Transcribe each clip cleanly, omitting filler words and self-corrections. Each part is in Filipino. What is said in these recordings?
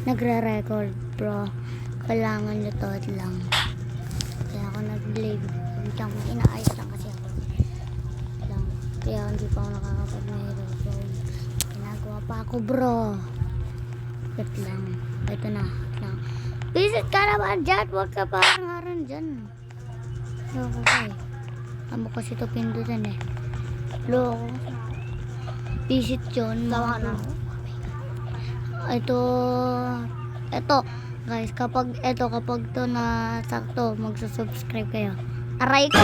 nagre-record bro. Kailangan nyo to lang. Kaya ako nag-live. Inaayos lang kasi ako. Lang. Kaya hindi pa ako nakakapag-meron. So, ginagawa pa ako bro. Wait lang. Ito na. Visit ka naman dyan. Huwag ka parang haran dyan. Loko ko eh. Amo kasi ito pindutan eh. Loko. Visit yun. Gawa na. Ito guys, kapag to na sakto, magsusubscribe kayo. Aray ko!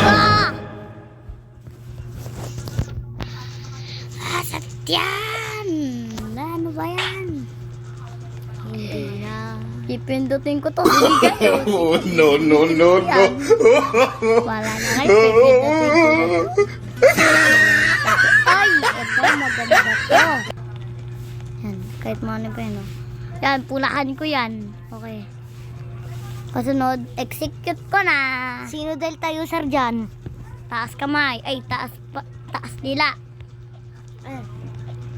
Satyan! Ano ba yan? Hindi na. Ipindutin ko to. Oh, no. Wala na kayo. Pipindutin ko na to. Ay! Ito, maganda to. Yan, kahit mga pa yun. Yan, pulaan ko yan. Okay. Kasunod, execute ko na. Sino Delta user dyan? Taas kamay. Ay, taas dila.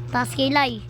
Taas kilay.